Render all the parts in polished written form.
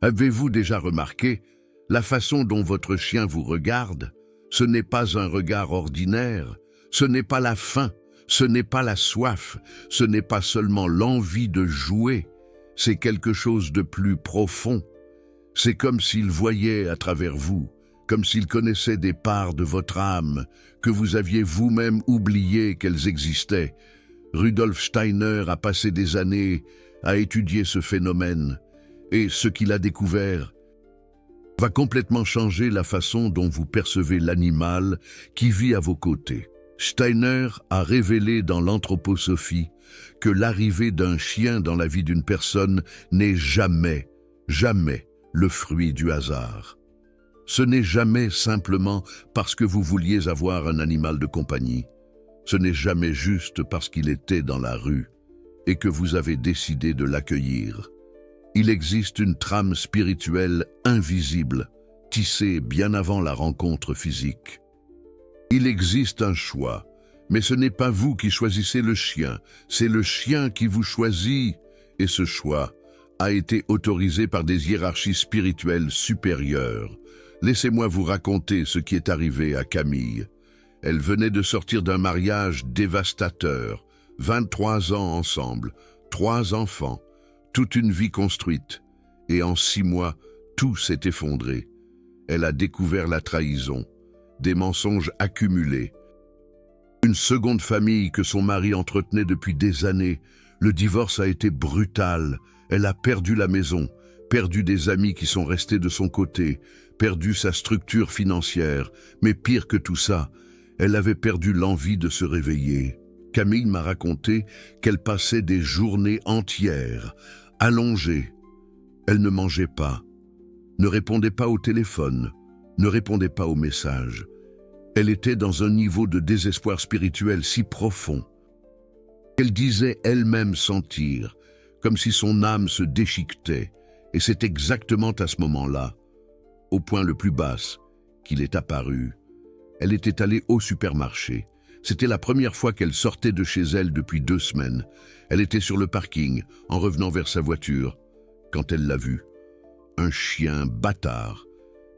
Avez-vous déjà remarqué la façon dont votre chien vous regarde? Ce n'est pas un regard ordinaire, ce n'est pas la faim, ce n'est pas la soif, ce n'est pas seulement l'envie de jouer, c'est quelque chose de plus profond. C'est comme s'il voyait à travers vous, comme s'il connaissait des parts de votre âme que vous aviez vous-même oublié qu'elles existaient. Rudolf Steiner a passé des années à étudier ce phénomène, et ce qu'il a découvert va complètement changer la façon dont vous percevez l'animal qui vit à vos côtés. Steiner a révélé dans l'anthroposophie que l'arrivée d'un chien dans la vie d'une personne n'est jamais le fruit du hasard. Ce n'est jamais simplement parce que vous vouliez avoir un animal de compagnie. Ce n'est jamais juste parce qu'il était dans la rue et que vous avez décidé de l'accueillir. Il existe une trame spirituelle invisible, tissée bien avant la rencontre physique. Il existe un choix, mais ce n'est pas vous qui choisissez le chien, c'est le chien qui vous choisit, et ce choix a été autorisé par des hiérarchies spirituelles supérieures. Laissez-moi vous raconter ce qui est arrivé à Camille. Elle venait de sortir d'un mariage dévastateur, 23 ans ensemble, 3 enfants, toute une vie construite, et en 6 mois, tout s'est effondré. Elle a découvert la trahison, des mensonges accumulés, une seconde famille que son mari entretenait depuis des années. Le divorce a été brutal. Elle a perdu la maison, perdu des amis qui sont restés de son côté, perdu sa structure financière, mais pire que tout ça, elle avait perdu l'envie de se réveiller. Camille m'a raconté qu'elle passait des journées entières, allongée. Elle ne mangeait pas, ne répondait pas au téléphone, ne répondait pas aux messages. Elle était dans un niveau de désespoir spirituel si profond qu'elle disait elle-même sentir, comme si son âme se déchiquetait, et c'est exactement à ce moment-là, au point le plus bas, qu'il est apparu. Elle était allée au supermarché. C'était la première fois qu'elle sortait de chez elle depuis 2 semaines. Elle était sur le parking, en revenant vers sa voiture, quand elle l'a vu. Un chien bâtard,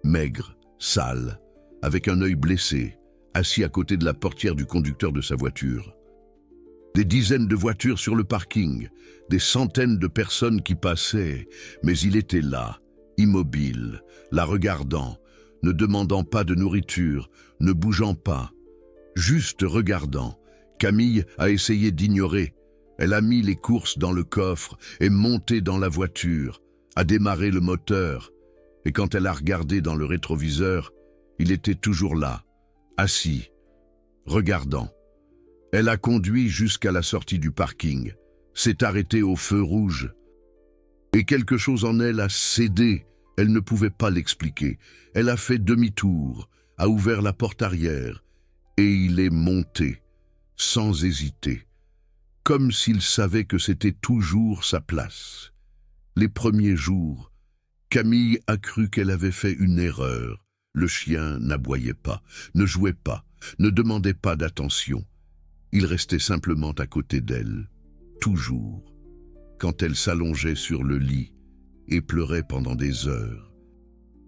maigre, sale, avec un œil blessé, assis à côté de la portière du conducteur de sa voiture. Des dizaines de voitures sur le parking, des centaines de personnes qui passaient, mais il était là, immobile, la regardant, ne demandant pas de nourriture, ne bougeant pas, juste regardant. Camille a essayé d'ignorer. Elle a mis les courses dans le coffre et monté dans la voiture, a démarré le moteur. Et quand elle a regardé dans le rétroviseur, il était toujours là, assis, regardant. Elle a conduit jusqu'à la sortie du parking, s'est arrêtée au feu rouge. Et quelque chose en elle a cédé, elle ne pouvait pas l'expliquer. Elle a fait demi-tour, a ouvert la porte arrière, et il est monté, sans hésiter, comme s'il savait que c'était toujours sa place. Les premiers jours, Camille a cru qu'elle avait fait une erreur. Le chien n'aboyait pas, ne jouait pas, ne demandait pas d'attention. Il restait simplement à côté d'elle, toujours, quand elle s'allongeait sur le lit et pleurait pendant des heures.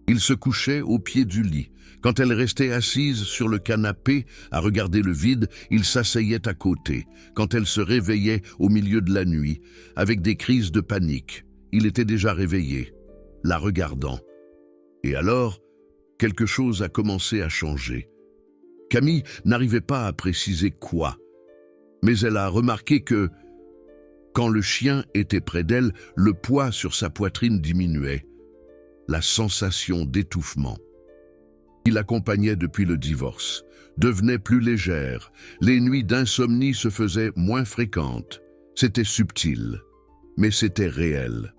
Il se couchait au pied du lit. Quand elle restait assise sur le canapé à regarder le vide, il s'asseyait à côté. Quand elle se réveillait au milieu de la nuit, avec des crises de panique, il était déjà réveillé, la regardant. Et alors, quelque chose a commencé à changer. Camille n'arrivait pas à préciser quoi, mais elle a remarqué que, quand le chien était près d'elle, le poids sur sa poitrine diminuait, la sensation d'étouffement qui l'accompagnait depuis le divorce devenait plus légère, les nuits d'insomnie se faisaient moins fréquentes. C'était subtil, mais c'était réel,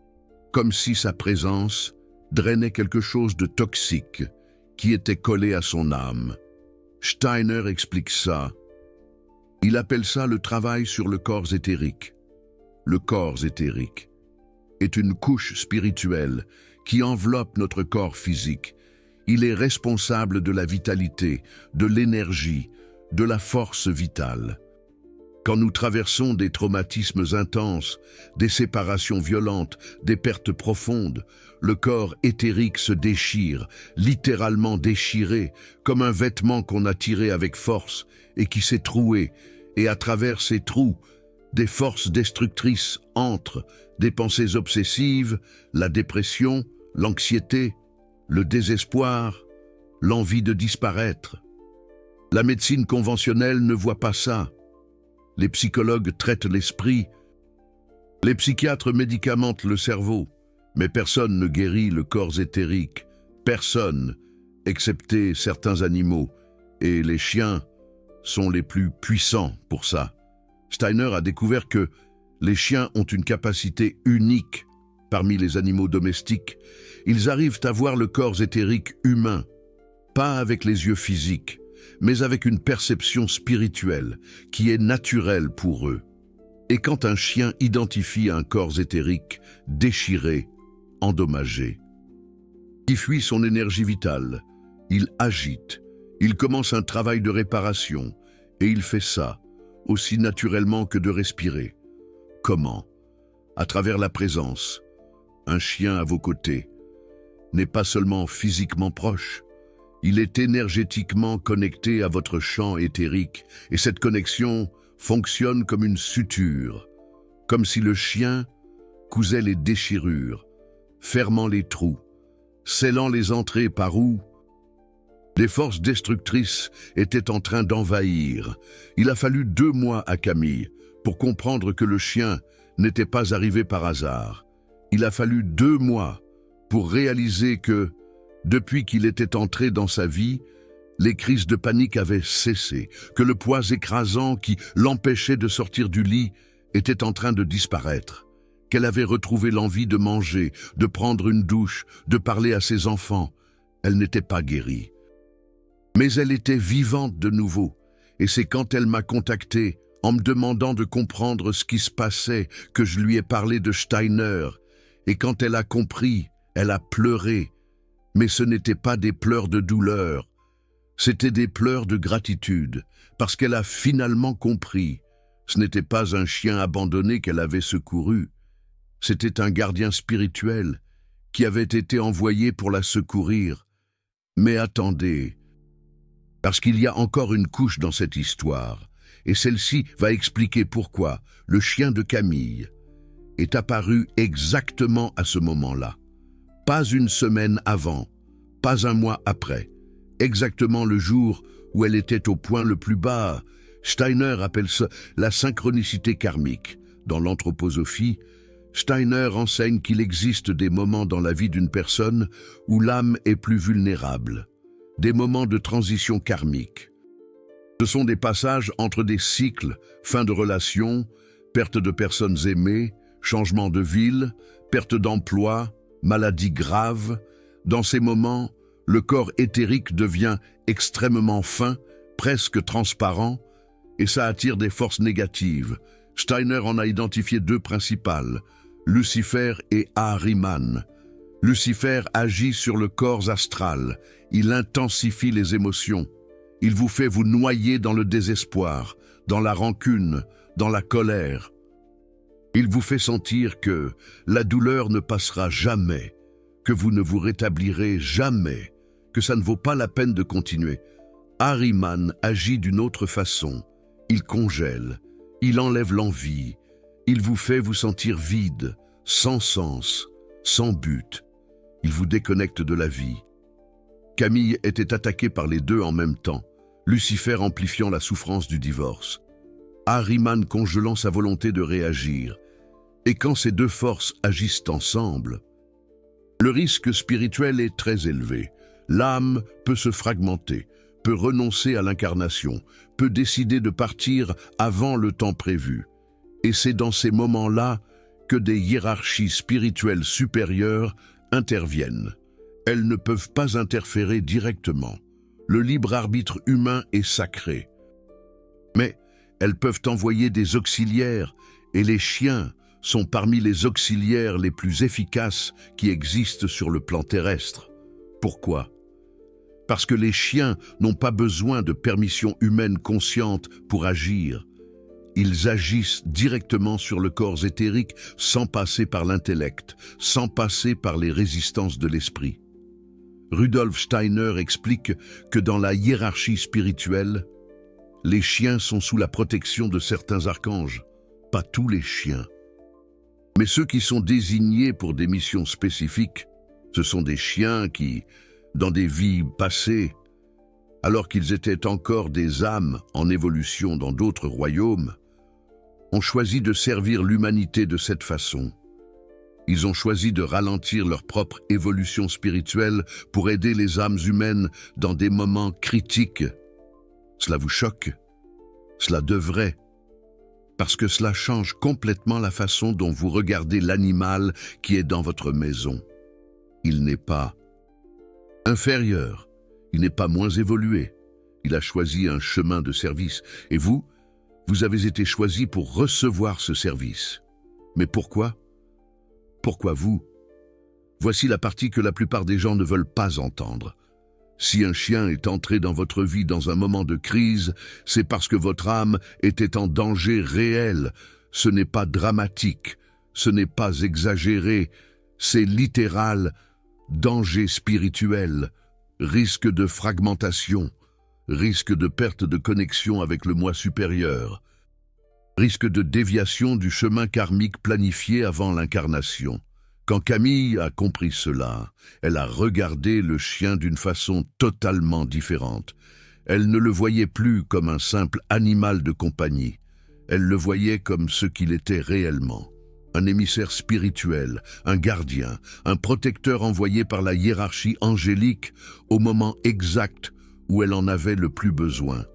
comme si sa présence drainait quelque chose de toxique qui était collé à son âme. Steiner explique ça. Il appelle ça le travail sur le corps éthérique. Le corps éthérique est une couche spirituelle qui enveloppe notre corps physique. Il est responsable de la vitalité, de l'énergie, de la force vitale. Quand nous traversons des traumatismes intenses, des séparations violentes, des pertes profondes, le corps éthérique se déchire, littéralement déchiré, comme un vêtement qu'on a tiré avec force et qui s'est troué, et à travers ces trous, des forces destructrices entrent, des pensées obsessives, la dépression, l'anxiété, le désespoir, l'envie de disparaître. La médecine conventionnelle ne voit pas ça. Les psychologues traitent l'esprit, les psychiatres médicamentent le cerveau, mais personne ne guérit le corps éthérique. Personne, excepté certains animaux, et les chiens sont les plus puissants pour ça. Steiner a découvert que les chiens ont une capacité unique parmi les animaux domestiques. Ils arrivent à voir le corps éthérique humain, pas avec les yeux physiques, mais avec une perception spirituelle qui est naturelle pour eux. Et quand un chien identifie un corps éthérique déchiré, endommagé, il fuit son énergie vitale, il agite, il commence un travail de réparation, et il fait ça aussi naturellement que de respirer. Comment? À travers la présence. Un chien à vos côtés n'est pas seulement physiquement proche, il est énergétiquement connecté à votre champ éthérique, et cette connexion fonctionne comme une suture, comme si le chien cousait les déchirures, fermant les trous, scellant les entrées par où les forces destructrices étaient en train d'envahir. Il a fallu 2 mois à Camille pour comprendre que le chien n'était pas arrivé par hasard. Il a fallu 2 mois pour réaliser que, depuis qu'il était entré dans sa vie, les crises de panique avaient cessé, que le poids écrasant qui l'empêchait de sortir du lit était en train de disparaître, qu'elle avait retrouvé l'envie de manger, de prendre une douche, de parler à ses enfants. Elle n'était pas guérie. Mais elle était vivante de nouveau, et c'est quand elle m'a contacté, en me demandant de comprendre ce qui se passait, que je lui ai parlé de Steiner, et quand elle a compris, elle a pleuré, mais ce n'étaient pas des pleurs de douleur, c'était des pleurs de gratitude, parce qu'elle a finalement compris. Ce n'était pas un chien abandonné qu'elle avait secouru, c'était un gardien spirituel qui avait été envoyé pour la secourir. Mais attendez, parce qu'il y a encore une couche dans cette histoire, et celle-ci va expliquer pourquoi le chien de Camille est apparu exactement à ce moment-là. Pas une semaine avant, pas un mois après, exactement le jour où elle était au point le plus bas. Steiner appelle ça la synchronicité karmique. Dans l'anthroposophie, Steiner enseigne qu'il existe des moments dans la vie d'une personne où l'âme est plus vulnérable, des moments de transition karmique. Ce sont des passages entre des cycles, fin de relation, perte de personnes aimées, changement de ville, perte d'emploi, maladie grave. Dans ces moments, le corps éthérique devient extrêmement fin, presque transparent, et ça attire des forces négatives. Steiner en a identifié 2 principales, Lucifer et Ahriman. Lucifer agit sur le corps astral, il intensifie les émotions, il vous fait vous noyer dans le désespoir, dans la rancune, dans la colère. Il vous fait sentir que la douleur ne passera jamais, que vous ne vous rétablirez jamais, que ça ne vaut pas la peine de continuer. Ahriman agit d'une autre façon, il congèle, il enlève l'envie, il vous fait vous sentir vide, sans sens, sans but. Il vous déconnecte de la vie. Camille était attaquée par les 2 en même temps, Lucifer amplifiant la souffrance du divorce, Ahriman congelant sa volonté de réagir. Et quand ces 2 forces agissent ensemble, le risque spirituel est très élevé. L'âme peut se fragmenter, peut renoncer à l'incarnation, peut décider de partir avant le temps prévu. Et c'est dans ces moments-là que des hiérarchies spirituelles supérieures interviennent. Elles ne peuvent pas interférer directement. Le libre arbitre humain est sacré. Mais elles peuvent envoyer des auxiliaires, et les chiens sont parmi les auxiliaires les plus efficaces qui existent sur le plan terrestre. Pourquoi? Parce que les chiens n'ont pas besoin de permission humaine consciente pour agir. Ils agissent directement sur le corps éthérique sans passer par l'intellect, sans passer par les résistances de l'esprit. Rudolf Steiner explique que dans la hiérarchie spirituelle, les chiens sont sous la protection de certains archanges, pas tous les chiens. Mais ceux qui sont désignés pour des missions spécifiques, ce sont des chiens qui, dans des vies passées, alors qu'ils étaient encore des âmes en évolution dans d'autres royaumes, ont choisi de servir l'humanité de cette façon. Ils ont choisi de ralentir leur propre évolution spirituelle pour aider les âmes humaines dans des moments critiques. Cela vous choque? Cela devrait, parce que cela change complètement la façon dont vous regardez l'animal qui est dans votre maison. Il n'est pas inférieur, il n'est pas moins évolué. Il a choisi un chemin de service. Et vous avez été choisi pour recevoir ce service. Mais pourquoi? Pourquoi vous? Voici la partie que la plupart des gens ne veulent pas entendre. Si un chien est entré dans votre vie dans un moment de crise, c'est parce que votre âme était en danger réel. Ce n'est pas dramatique, ce n'est pas exagéré, c'est littéral, danger spirituel, risque de fragmentation, risque de perte de connexion avec le moi supérieur, risque de déviation du chemin karmique planifié avant l'incarnation. Quand Camille a compris cela, elle a regardé le chien d'une façon totalement différente. Elle ne le voyait plus comme un simple animal de compagnie. Elle le voyait comme ce qu'il était réellement. Un émissaire spirituel, un gardien, un protecteur envoyé par la hiérarchie angélique au moment exact où elle en avait le plus besoin.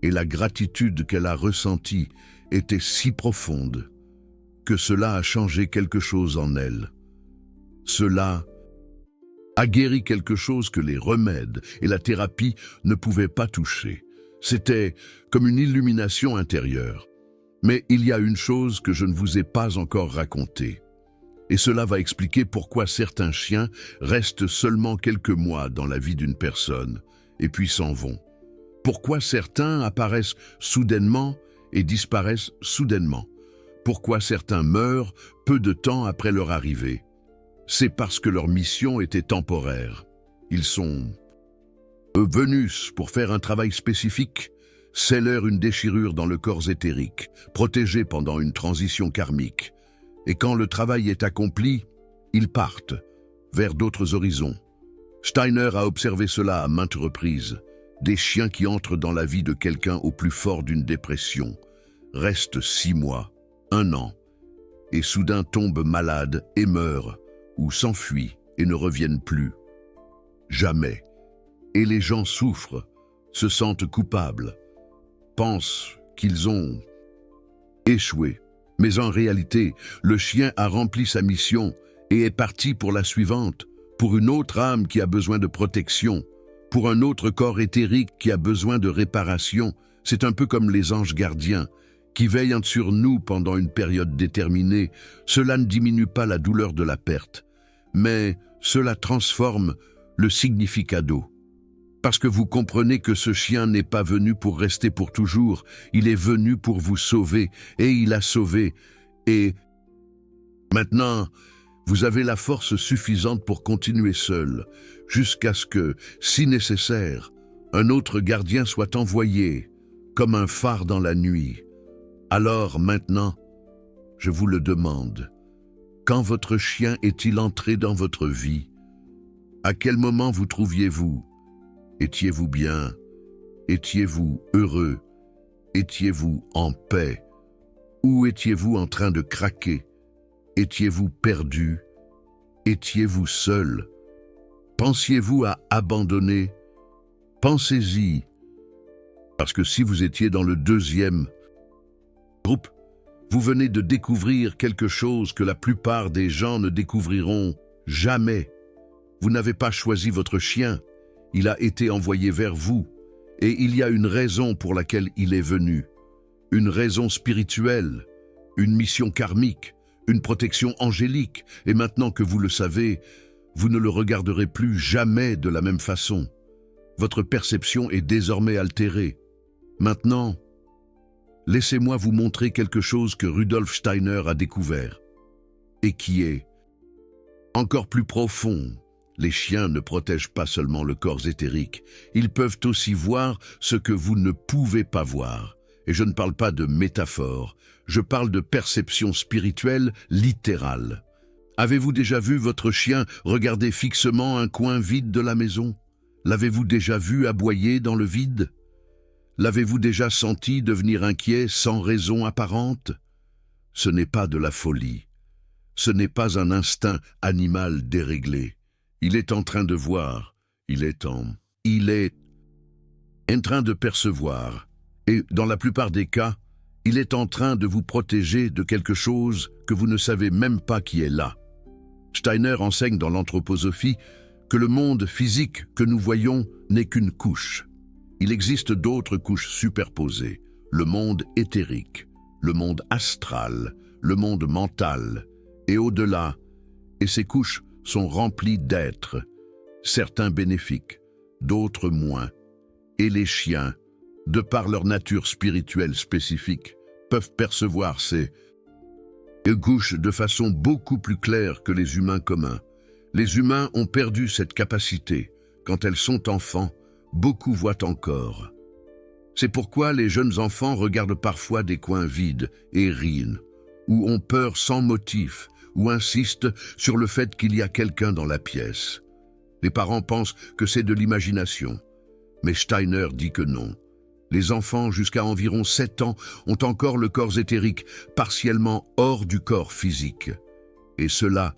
Et la gratitude qu'elle a ressentie était si profonde que cela a changé quelque chose en elle. Cela a guéri quelque chose que les remèdes et la thérapie ne pouvaient pas toucher. C'était comme une illumination intérieure. Mais il y a une chose que je ne vous ai pas encore racontée. Et cela va expliquer pourquoi certains chiens restent seulement quelques mois dans la vie d'une personne et puis s'en vont. Pourquoi certains apparaissent soudainement et disparaissent soudainement. Pourquoi certains meurent peu de temps après leur arrivée. C'est parce que leur mission était temporaire. Ils sont venus pour faire un travail spécifique, sceller une déchirure dans le corps éthérique, protégé pendant une transition karmique. Et quand le travail est accompli, ils partent vers d'autres horizons. Steiner a observé cela à maintes reprises. Des chiens qui entrent dans la vie de quelqu'un au plus fort d'une dépression, restent 6 mois, 1 an, et soudain tombent malades et meurent, ou s'enfuient et ne reviennent plus. Jamais. Et les gens souffrent, se sentent coupables, pensent qu'ils ont échoué. Mais en réalité, le chien a rempli sa mission et est parti pour la suivante, pour une autre âme qui a besoin de protection, pour un autre corps éthérique qui a besoin de réparation. C'est un peu comme les anges gardiens, qui veillent sur nous pendant une période déterminée. Cela ne diminue pas la douleur de la perte, mais cela transforme le significado. Parce que vous comprenez que ce chien n'est pas venu pour rester pour toujours, il est venu pour vous sauver, et il a sauvé. Et maintenant, vous avez la force suffisante pour continuer seul, jusqu'à ce que, si nécessaire, un autre gardien soit envoyé, comme un phare dans la nuit. Alors maintenant, je vous le demande, quand votre chien est-il entré dans votre vie? À quel moment vous trouviez-vous? Étiez-vous bien? Étiez-vous heureux? Étiez-vous en paix? Ou étiez-vous en train de craquer? Étiez-vous perdu? Étiez-vous seul? Pensiez-vous à abandonner? Pensez-y. Parce que si vous étiez dans le deuxième groupe, vous venez de découvrir quelque chose que la plupart des gens ne découvriront jamais. Vous n'avez pas choisi votre chien. Il a été envoyé vers vous, et il y a une raison pour laquelle il est venu. Une raison spirituelle, une mission karmique, une protection angélique, et maintenant que vous le savez, vous ne le regarderez plus jamais de la même façon. Votre perception est désormais altérée. Maintenant, laissez-moi vous montrer quelque chose que Rudolf Steiner a découvert, et qui est encore plus profond. Les chiens ne protègent pas seulement le corps éthérique, ils peuvent aussi voir ce que vous ne pouvez pas voir. Et je ne parle pas de métaphore, je parle de perception spirituelle littérale. Avez-vous déjà vu votre chien regarder fixement un coin vide de la maison? L'avez-vous déjà vu aboyer dans le vide? L'avez-vous déjà senti devenir inquiet sans raison apparente? Ce n'est pas de la folie. Ce n'est pas un instinct animal déréglé. Il est en train de voir. Il est en train de percevoir. Et dans la plupart des cas, il est en train de vous protéger de quelque chose que vous ne savez même pas qui est là. Steiner enseigne dans l'anthroposophie que le monde physique que nous voyons n'est qu'une couche. Il existe d'autres couches superposées, le monde éthérique, le monde astral, le monde mental, et au-delà, et ces couches sont remplies d'êtres, certains bénéfiques, d'autres moins, et les chiens, de par leur nature spirituelle spécifique, peuvent percevoir ces couches de façon beaucoup plus claire que les humains communs. Les humains ont perdu cette capacité. Quand elles sont enfants, beaucoup voient encore. C'est pourquoi les jeunes enfants regardent parfois des coins vides et rient, ou ont peur sans motif, ou insistent sur le fait qu'il y a quelqu'un dans la pièce. Les parents pensent que c'est de l'imagination, mais Steiner dit que non. Les enfants jusqu'à environ 7 ans ont encore le corps éthérique partiellement hors du corps physique. Et cela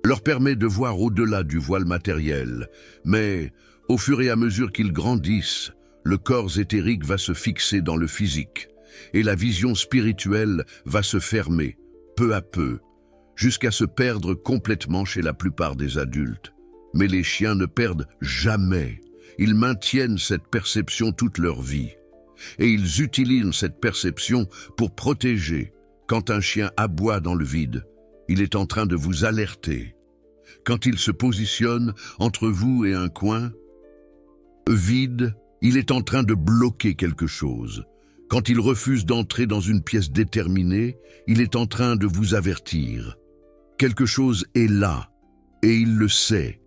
leur permet de voir au-delà du voile matériel. Mais au fur et à mesure qu'ils grandissent, le corps éthérique va se fixer dans le physique et la vision spirituelle va se fermer, peu à peu, jusqu'à se perdre complètement chez la plupart des adultes. Mais les chiens ne perdent jamais. Ils maintiennent cette perception toute leur vie. Et ils utilisent cette perception pour protéger. Quand un chien aboie dans le vide, il est en train de vous alerter. Quand il se positionne entre vous et un coin vide, il est en train de bloquer quelque chose. Quand il refuse d'entrer dans une pièce déterminée, il est en train de vous avertir. Quelque chose est là, et il le sait,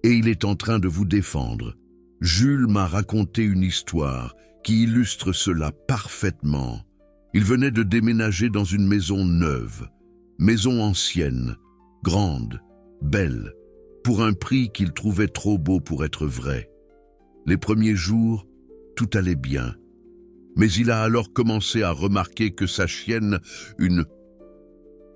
et il est en train de vous défendre. Jules m'a raconté une histoire qui illustre cela parfaitement. Il venait de déménager dans une maison neuve, maison ancienne, grande, belle, pour un prix qu'il trouvait trop beau pour être vrai. Les premiers jours, tout allait bien. Mais il a alors commencé à remarquer que sa chienne, une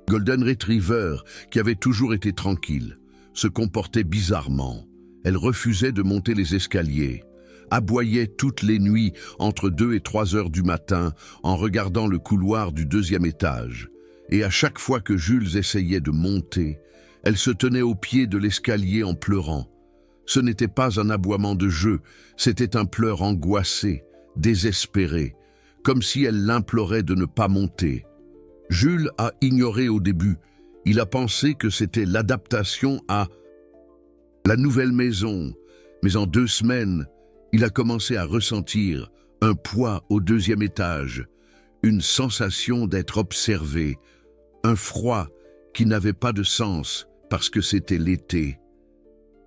Golden Retriever, qui avait toujours été tranquille, se comportait bizarrement. Elle refusait de monter les escaliers, aboyait toutes les nuits entre 2 et 3 heures du matin en regardant le couloir du 2e étage. Et à chaque fois que Jules essayait de monter, elle se tenait au pied de l'escalier en pleurant. Ce n'était pas un aboiement de jeu, c'était un pleur angoissé, désespéré, comme si elle l'implorait de ne pas monter. Jules a ignoré au début. Il a pensé que c'était l'adaptation à la nouvelle maison, mais en 2 semaines, il a commencé à ressentir un poids au 2e étage, une sensation d'être observé, un froid qui n'avait pas de sens parce que c'était l'été.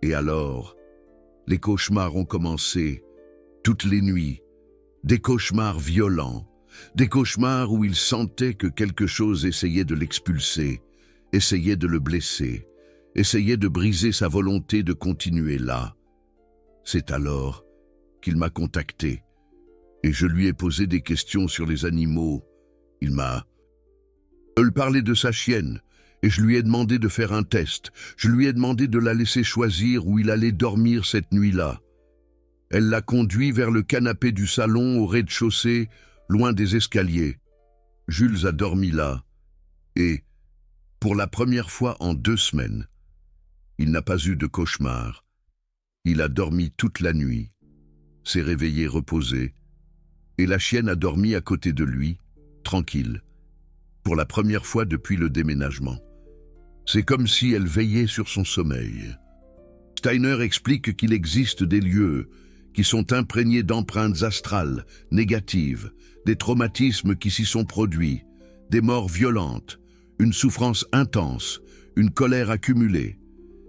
Et alors, les cauchemars ont commencé, toutes les nuits, des cauchemars violents, des cauchemars où il sentait que quelque chose essayait de l'expulser, essayait de le blesser, essayait de briser sa volonté de continuer là. C'est alors qu'il m'a contacté et je lui ai posé des questions sur les animaux. Il m'a parlé de sa chienne et je lui ai demandé de faire un test. Je lui ai demandé de la laisser choisir où il allait dormir cette nuit-là. Elle l'a conduit vers le canapé du salon au rez-de-chaussée, loin des escaliers. Jules a dormi là et, pour la première fois en 2 semaines, il n'a pas eu de cauchemar. Il a dormi toute la nuit, s'est réveillé reposé, et la chienne a dormi à côté de lui, tranquille, pour la première fois depuis le déménagement. C'est comme si elle veillait sur son sommeil. Steiner explique qu'il existe des lieux qui sont imprégnés d'empreintes astrales, négatives, des traumatismes qui s'y sont produits, des morts violentes, une souffrance intense, une colère accumulée.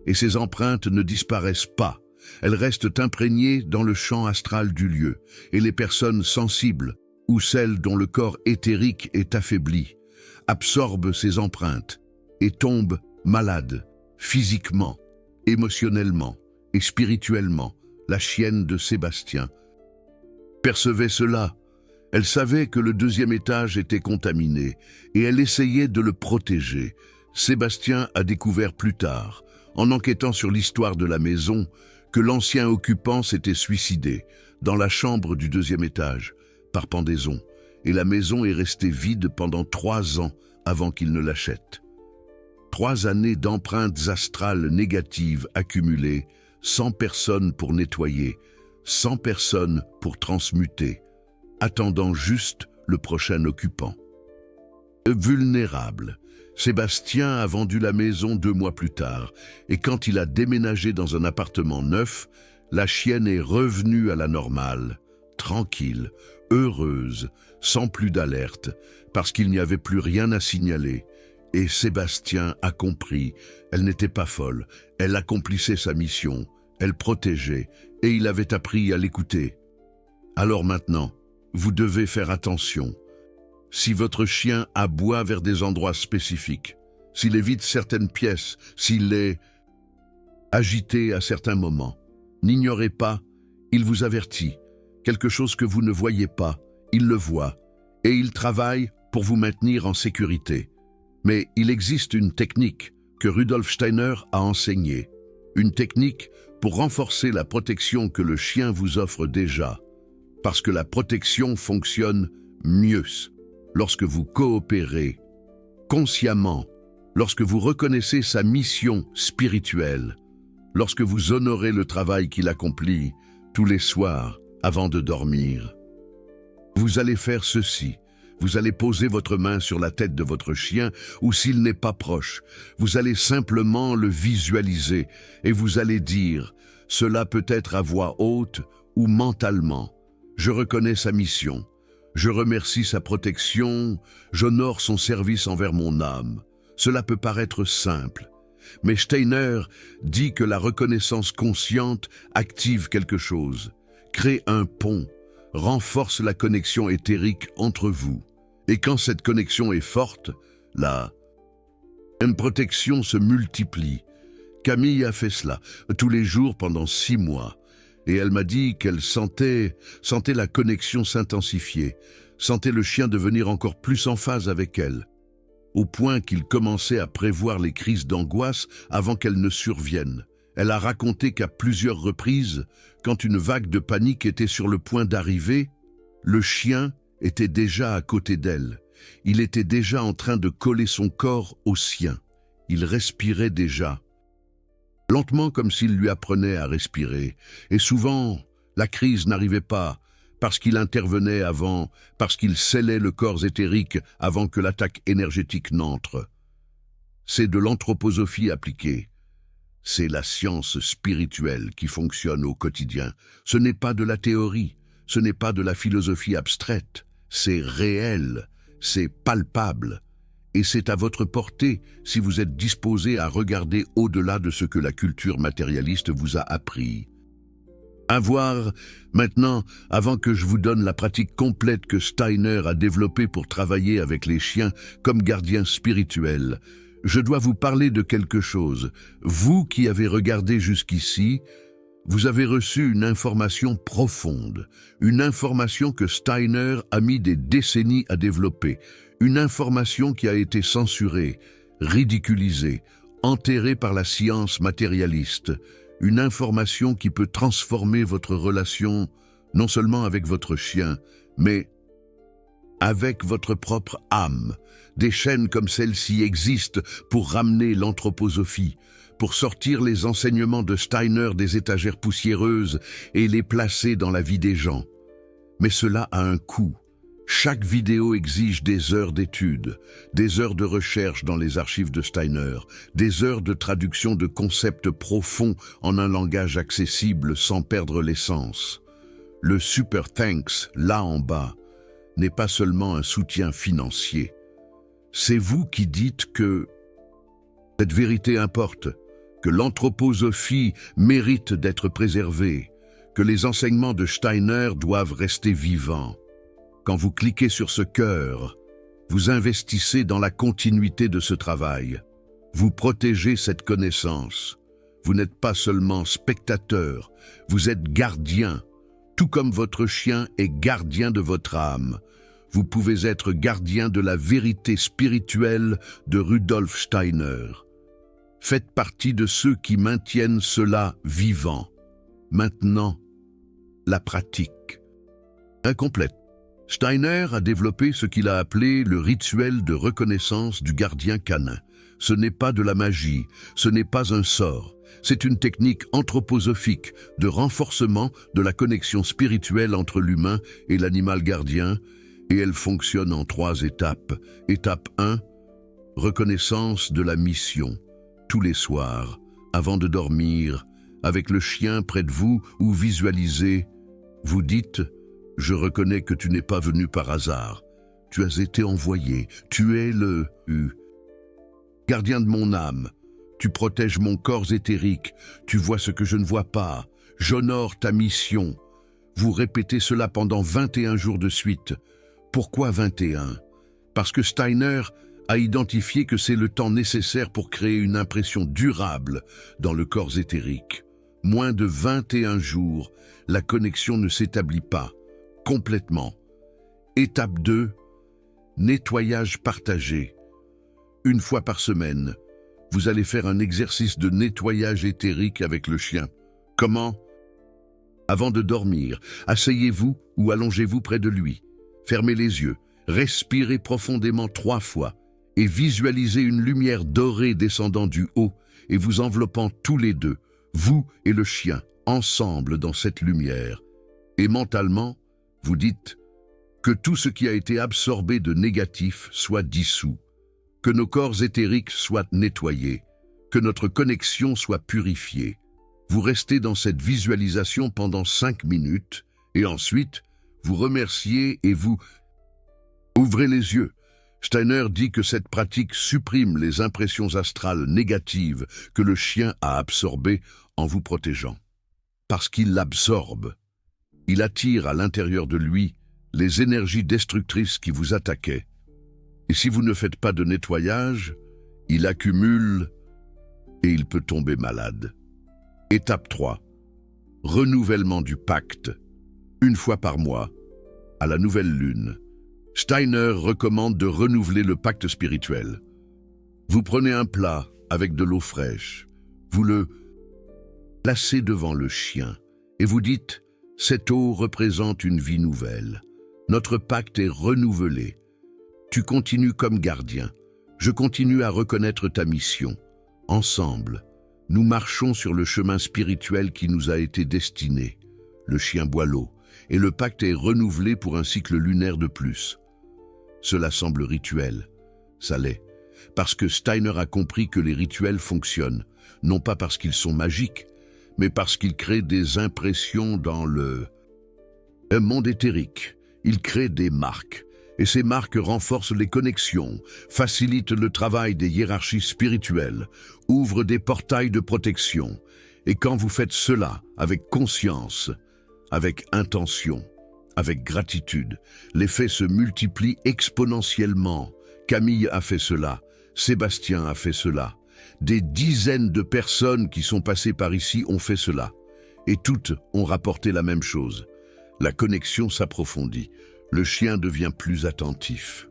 Et ces empreintes ne disparaissent pas. Elles restent imprégnées dans le champ astral du lieu, et les personnes sensibles, ou celles dont le corps éthérique est affaibli, absorbent ces empreintes et tombent malades, physiquement, émotionnellement et spirituellement. La chienne de Sébastien percevait cela. Elle savait que le deuxième étage était contaminé et elle essayait de le protéger. Sébastien a découvert plus tard, en enquêtant sur l'histoire de la maison, que l'ancien occupant s'était suicidé dans la chambre du deuxième étage, par pendaison, et la maison est restée vide pendant 3 ans avant qu'il ne l'achète. 3 années d'empreintes astrales négatives accumulées, 100 personnes pour nettoyer, 100 personnes pour transmuter, attendant juste le prochain occupant. Vulnérable, Sébastien a vendu la maison 2 mois plus tard, et quand il a déménagé dans un appartement neuf, la chienne est revenue à la normale, tranquille, heureuse, sans plus d'alerte, parce qu'il n'y avait plus rien à signaler. Et Sébastien a compris, elle n'était pas folle, elle accomplissait sa mission, elle protégeait, et il avait appris à l'écouter. Alors maintenant, vous devez faire attention. Si votre chien aboie vers des endroits spécifiques, s'il évite certaines pièces, s'il est agité à certains moments, n'ignorez pas, il vous avertit. Quelque chose que vous ne voyez pas, il le voit, et il travaille pour vous maintenir en sécurité. Mais il existe une technique que Rudolf Steiner a enseignée, une technique pour renforcer la protection que le chien vous offre déjà, parce que la protection fonctionne mieux lorsque vous coopérez consciemment, lorsque vous reconnaissez sa mission spirituelle, lorsque vous honorez le travail qu'il accomplit tous les soirs avant de dormir. Vous allez faire ceci. Vous allez poser votre main sur la tête de votre chien ou s'il n'est pas proche, vous allez simplement le visualiser et vous allez dire, cela peut être à voix haute ou mentalement, je reconnais sa mission, je remercie sa protection, j'honore son service envers mon âme. Cela peut paraître simple, mais Steiner dit que la reconnaissance consciente active quelque chose, crée un pont, renforce la connexion éthérique entre vous. Et quand cette connexion est forte, la protection se multiplie. Camille a fait cela tous les jours pendant 6 mois. Et elle m'a dit qu'elle sentait la connexion s'intensifier, sentait le chien devenir encore plus en phase avec elle, au point qu'il commençait à prévoir les crises d'angoisse avant qu'elles ne surviennent. Elle a raconté qu'à plusieurs reprises, quand une vague de panique était sur le point d'arriver, le chien était déjà à côté d'elle. Il était déjà en train de coller son corps au sien. Il respirait déjà, lentement comme s'il lui apprenait à respirer. Et souvent, la crise n'arrivait pas, parce qu'il intervenait avant, parce qu'il scellait le corps éthérique avant que l'attaque énergétique n'entre. C'est de l'anthroposophie appliquée. C'est la science spirituelle qui fonctionne au quotidien. Ce n'est pas de la théorie, ce n'est pas de la philosophie abstraite. C'est réel, c'est palpable, et c'est à votre portée si vous êtes disposé à regarder au-delà de ce que la culture matérialiste vous a appris. À voir maintenant, avant que je vous donne la pratique complète que Steiner a développée pour travailler avec les chiens comme gardiens spirituels, je dois vous parler de quelque chose. Vous qui avez regardé jusqu'ici, vous avez reçu une information profonde, une information que Steiner a mis des décennies à développer, une information qui a été censurée, ridiculisée, enterrée par la science matérialiste, une information qui peut transformer votre relation non seulement avec votre chien, mais avec votre propre âme. Des chaînes comme celle-ci existent pour ramener l'anthroposophie, pour sortir les enseignements de Steiner des étagères poussiéreuses et les placer dans la vie des gens. Mais cela a un coût. Chaque vidéo exige des heures d'études, des heures de recherche dans les archives de Steiner, des heures de traduction de concepts profonds en un langage accessible sans perdre l'essence. Le super thanks, là en bas, n'est pas seulement un soutien financier. C'est vous qui dites que cette vérité importe, que l'anthroposophie mérite d'être préservée, que les enseignements de Steiner doivent rester vivants. Quand vous cliquez sur ce cœur, vous investissez dans la continuité de ce travail. Vous protégez cette connaissance. Vous n'êtes pas seulement spectateur, vous êtes gardien. Tout comme votre chien est gardien de votre âme, vous pouvez être gardien de la vérité spirituelle de Rudolf Steiner. Faites partie de ceux qui maintiennent cela vivant. Maintenant, la pratique. Incomplète. Steiner a développé ce qu'il a appelé le rituel de reconnaissance du gardien canin. Ce n'est pas de la magie, ce n'est pas un sort. C'est une technique anthroposophique de renforcement de la connexion spirituelle entre l'humain et l'animal gardien, et elle fonctionne en 3 étapes. Étape 1, reconnaissance de la mission. Tous les soirs, avant de dormir, avec le chien près de vous ou visualisez, vous dites « Je reconnais que tu n'es pas venu par hasard. Tu as été envoyé. Tu es le gardien de mon âme. Tu protèges mon corps éthérique. Tu vois ce que je ne vois pas. J'honore ta mission. » Vous répétez cela pendant 21 jours de suite. Pourquoi 21? Parce que Steiner a identifié que c'est le temps nécessaire pour créer une impression durable dans le corps éthérique. Moins de 21 jours, la connexion ne s'établit pas complètement. Étape 2, nettoyage partagé. Une fois par semaine, vous allez faire un exercice de nettoyage éthérique avec le chien. Comment? Avant de dormir, asseyez-vous ou allongez-vous près de lui. Fermez les yeux, respirez profondément 3 fois et visualisez une lumière dorée descendant du haut et vous enveloppant tous les deux, vous et le chien, ensemble dans cette lumière. Et mentalement, vous dites que tout ce qui a été absorbé de négatif soit dissous, que nos corps éthériques soient nettoyés, que notre connexion soit purifiée. Vous restez dans cette visualisation pendant 5 minutes et ensuite, vous remerciez et vous ouvrez les yeux. Steiner dit que cette pratique supprime les impressions astrales négatives que le chien a absorbées en vous protégeant. Parce qu'il l'absorbe, il attire à l'intérieur de lui les énergies destructrices qui vous attaquaient. Et si vous ne faites pas de nettoyage, il accumule et il peut tomber malade. Étape 3. Renouvellement du pacte. 1 fois par mois, à la nouvelle lune, Steiner recommande de renouveler le pacte spirituel. Vous prenez un plat avec de l'eau fraîche, vous le placez devant le chien et vous dites « Cette eau représente une vie nouvelle. Notre pacte est renouvelé. Tu continues comme gardien. Je continue à reconnaître ta mission. Ensemble, nous marchons sur le chemin spirituel qui nous a été destiné. Le chien boit l'eau et le pacte est renouvelé pour un cycle lunaire de plus. » Cela semble rituel. Ça l'est. Parce que Steiner a compris que les rituels fonctionnent, non pas parce qu'ils sont magiques, mais parce qu'ils créent des impressions dans le monde éthérique. Ils créent des marques, et ces marques renforcent les connexions, facilitent le travail des hiérarchies spirituelles, ouvrent des portails de protection. Et quand vous faites cela avec conscience, avec intention, avec gratitude, l'effet se multiplie exponentiellement. Camille a fait cela, Sébastien a fait cela. Des dizaines de personnes qui sont passées par ici ont fait cela. Et toutes ont rapporté la même chose. La connexion s'approfondit. Le chien devient plus attentif.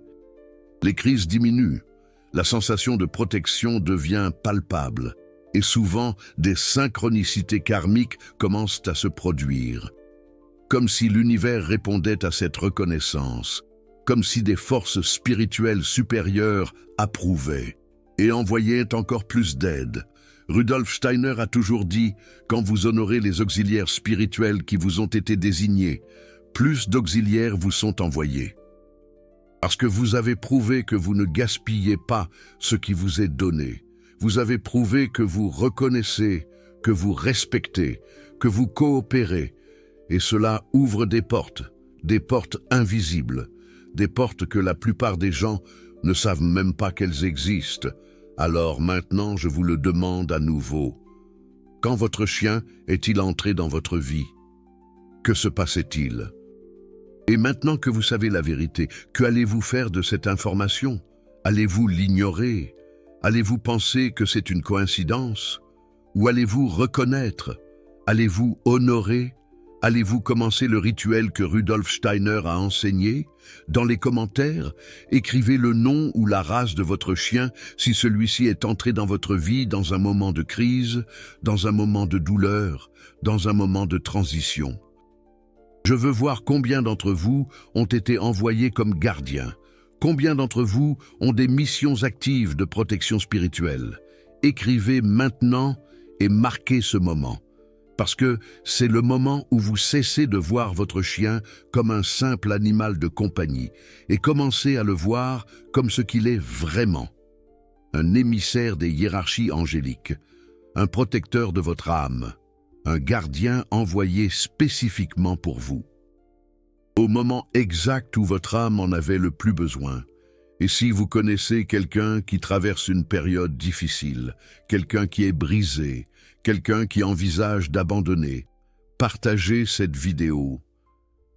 Les crises diminuent. La sensation de protection devient palpable. Et souvent, des synchronicités karmiques commencent à se produire. Comme si l'univers répondait à cette reconnaissance, comme si des forces spirituelles supérieures approuvaient et envoyaient encore plus d'aide. Rudolf Steiner a toujours dit, quand vous honorez les auxiliaires spirituels qui vous ont été désignés, plus d'auxiliaires vous sont envoyés. Parce que vous avez prouvé que vous ne gaspillez pas ce qui vous est donné. Vous avez prouvé que vous reconnaissez, que vous respectez, que vous coopérez, Et cela ouvre des portes invisibles, des portes que la plupart des gens ne savent même pas qu'elles existent. Alors maintenant, je vous le demande à nouveau. Quand votre chien est-il entré dans votre vie? Que se passait-il? Et maintenant que vous savez la vérité, qu'allez-vous faire de cette information? Allez-vous l'ignorer? Allez-vous penser que c'est une coïncidence? Ou allez-vous reconnaître? Allez-vous honorer? Allez-vous commencer le rituel que Rudolf Steiner a enseigné? Dans les commentaires, écrivez le nom ou la race de votre chien si celui-ci est entré dans votre vie dans un moment de crise, dans un moment de douleur, dans un moment de transition. Je veux voir combien d'entre vous ont été envoyés comme gardiens. Combien d'entre vous ont des missions actives de protection spirituelle? Écrivez maintenant et marquez ce moment. Parce que c'est le moment où vous cessez de voir votre chien comme un simple animal de compagnie et commencez à le voir comme ce qu'il est vraiment. Un émissaire des hiérarchies angéliques, un protecteur de votre âme, un gardien envoyé spécifiquement pour vous. Au moment exact où votre âme en avait le plus besoin. Et si vous connaissez quelqu'un qui traverse une période difficile, quelqu'un qui est brisé, quelqu'un qui envisage d'abandonner, partagez cette vidéo.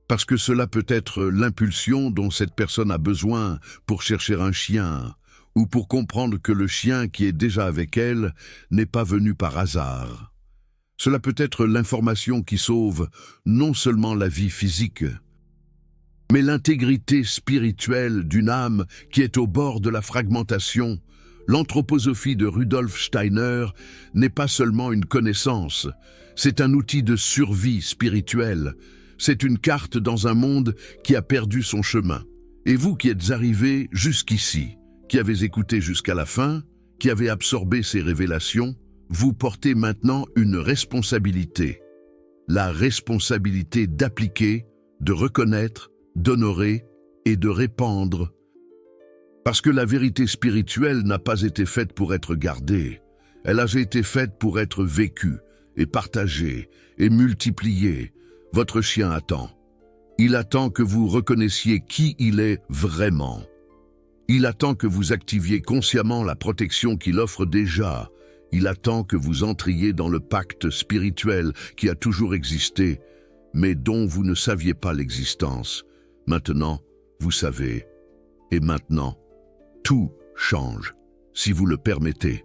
Parce que cela peut être l'impulsion dont cette personne a besoin pour chercher un chien, ou pour comprendre que le chien qui est déjà avec elle n'est pas venu par hasard. Cela peut être l'information qui sauve non seulement la vie physique, mais l'intégrité spirituelle d'une âme qui est au bord de la fragmentation. L'anthroposophie de Rudolf Steiner n'est pas seulement une connaissance, c'est un outil de survie spirituelle. C'est une carte dans un monde qui a perdu son chemin. Et vous qui êtes arrivés jusqu'ici, qui avez écouté jusqu'à la fin, qui avez absorbé ces révélations, vous portez maintenant une responsabilité. La responsabilité d'appliquer, de reconnaître, d'honorer et de répandre. Parce que la vérité spirituelle n'a pas été faite pour être gardée, elle a été faite pour être vécue et partagée et multipliée. Votre chien attend. Il attend que vous reconnaissiez qui il est vraiment. Il attend que vous activiez consciemment la protection qu'il offre déjà. Il attend que vous entriez dans le pacte spirituel qui a toujours existé, mais dont vous ne saviez pas l'existence. Maintenant, vous savez. Et maintenant, tout change, si vous le permettez.